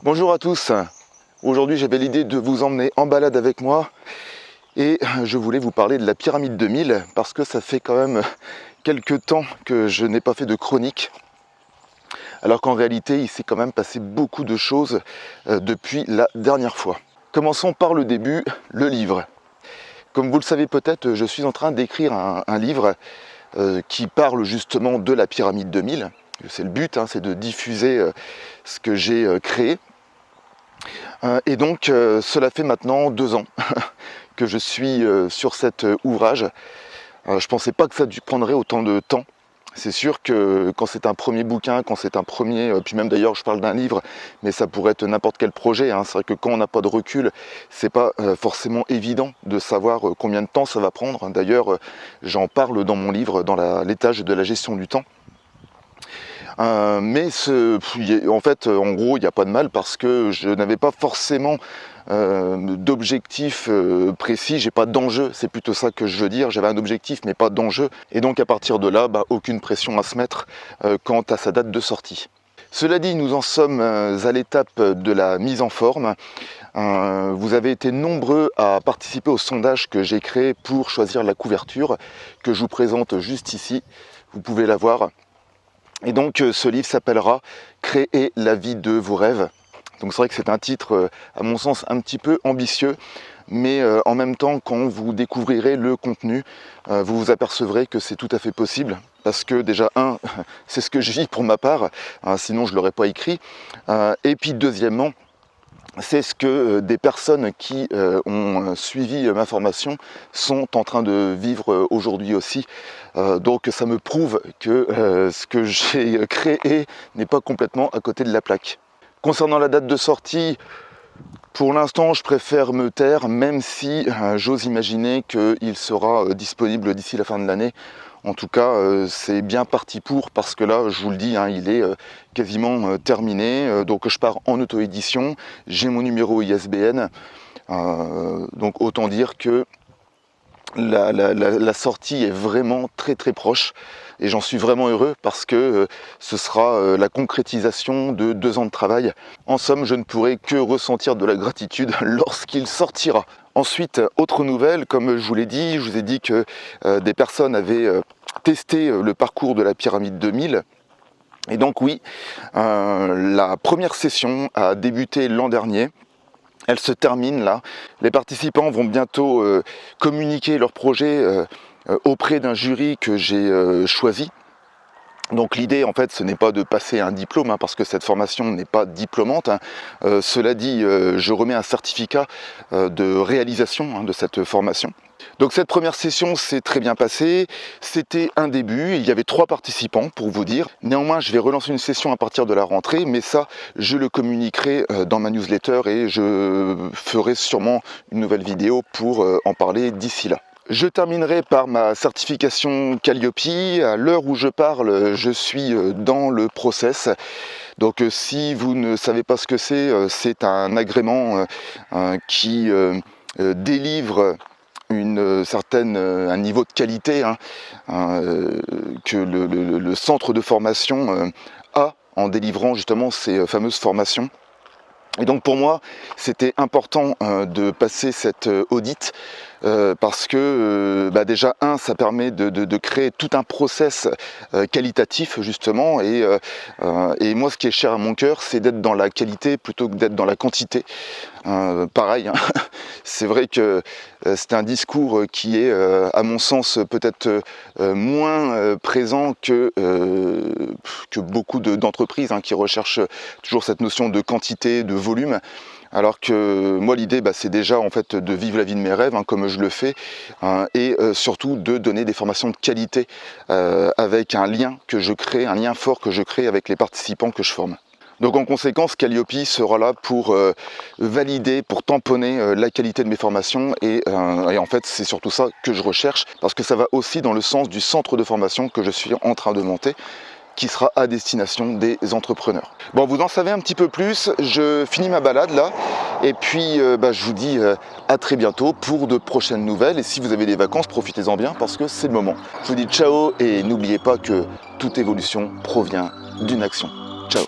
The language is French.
Bonjour à tous. Aujourd'hui j'avais l'idée de vous emmener en balade avec moi et je voulais vous parler de la pyramide de 1000 parce que ça fait quand même quelques temps que je n'ai pas fait de chronique, alors qu'en réalité il s'est quand même passé beaucoup de choses depuis la dernière fois. Commençons par le début, le livre. Comme vous le savez peut-être, je suis en train d'écrire un livre qui parle justement de la pyramide de 1000. C'est le but, c'est de diffuser ce que j'ai créé. Et donc cela fait maintenant 2 ans que je suis sur cet ouvrage. Je ne pensais pas que ça prendrait autant de temps. C'est sûr que quand c'est un premier bouquin, quand c'est un premier, puis même d'ailleurs je parle d'un livre, mais ça pourrait être n'importe quel projet. C'est vrai que quand on n'a pas de recul, c'est pas forcément évident de savoir combien de temps ça va prendre. D'ailleurs, j'en parle dans mon livre, dans l'étage de la gestion du temps. Mais en fait, en gros, il n'y a pas de mal parce que je n'avais pas forcément d'objectif précis, j'ai pas d'enjeu, c'est plutôt ça que je veux dire. J'avais un objectif mais pas d'enjeu, et donc à partir de là, aucune pression à se mettre quant à sa date de sortie. Cela dit, nous en sommes à l'étape de la mise en forme. Vous avez été nombreux à participer au sondage que j'ai créé pour choisir la couverture, que je vous présente juste ici, vous pouvez la voir. Et donc ce livre s'appellera « Créer la vie de vos rêves ». Donc c'est vrai que c'est un titre, à mon sens, un petit peu ambitieux, mais en même temps, quand vous découvrirez le contenu, vous vous apercevrez que c'est tout à fait possible. Parce que déjà, c'est ce que je vis pour ma part, sinon je ne l'aurais pas écrit. Et puis deuxièmement, c'est ce que des personnes qui ont suivi ma formation sont en train de vivre aujourd'hui aussi. Donc ça me prouve que ce que j'ai créé n'est pas complètement à côté de la plaque. Concernant la date de sortie, pour l'instant je préfère me taire, même si j'ose imaginer qu'il sera disponible d'ici la fin de l'année. En tout cas, c'est bien parti pour, parce que là, je vous le dis, il est quasiment terminé. Donc je pars en auto-édition, j'ai mon numéro ISBN. Donc autant dire que la sortie est vraiment très très proche. Et j'en suis vraiment heureux parce que ce sera la concrétisation de 2 ans de travail. En somme, je ne pourrai que ressentir de la gratitude lorsqu'il sortira. Ensuite, autre nouvelle, comme je vous l'ai dit, je vous ai dit que des personnes avaient testé le parcours de la pyramide de 1000. Et donc oui, la première session a débuté l'an dernier. Elle se termine là. Les participants vont bientôt communiquer leur projet auprès d'un jury que j'ai choisi. Donc l'idée, en fait, ce n'est pas de passer un diplôme, parce que cette formation n'est pas diplômante. Cela dit, je remets un certificat de réalisation de cette formation. Donc cette première session s'est très bien passée, c'était un début, il y avait 3 participants pour vous dire. Néanmoins, je vais relancer une session à partir de la rentrée, mais ça, je le communiquerai dans ma newsletter et je ferai sûrement une nouvelle vidéo pour en parler d'ici là. Je terminerai par ma certification Calliope. À l'heure où je parle, je suis dans le process. Donc si vous ne savez pas ce que c'est un agrément qui délivre un niveau de qualité que le centre de formation a en délivrant justement ces fameuses formations. Et donc pour moi, c'était important de passer cette audit parce que déjà, ça permet de créer tout un process qualitatif justement, et moi ce qui est cher à mon cœur, c'est d'être dans la qualité plutôt que d'être dans la quantité. Pareil, c'est vrai que c'est un discours qui est à mon sens peut-être moins présent que beaucoup d'entreprises qui recherchent toujours cette notion de quantité, de volume. Alors que moi l'idée c'est déjà en fait de vivre la vie de mes rêves comme je le fais, et surtout de donner des formations de qualité avec un lien que je crée, un lien fort que je crée avec les participants que je forme. Donc en conséquence, Calliope sera là pour valider, pour tamponner la qualité de mes formations, et en fait c'est surtout ça que je recherche, parce que ça va aussi dans le sens du centre de formation que je suis en train de monter, qui sera à destination des entrepreneurs. Bon, vous en savez un petit peu plus, je finis ma balade là, et puis je vous dis à très bientôt pour de prochaines nouvelles, et si vous avez des vacances, profitez-en bien parce que c'est le moment. Je vous dis ciao, et n'oubliez pas que toute évolution provient d'une action. Ciao.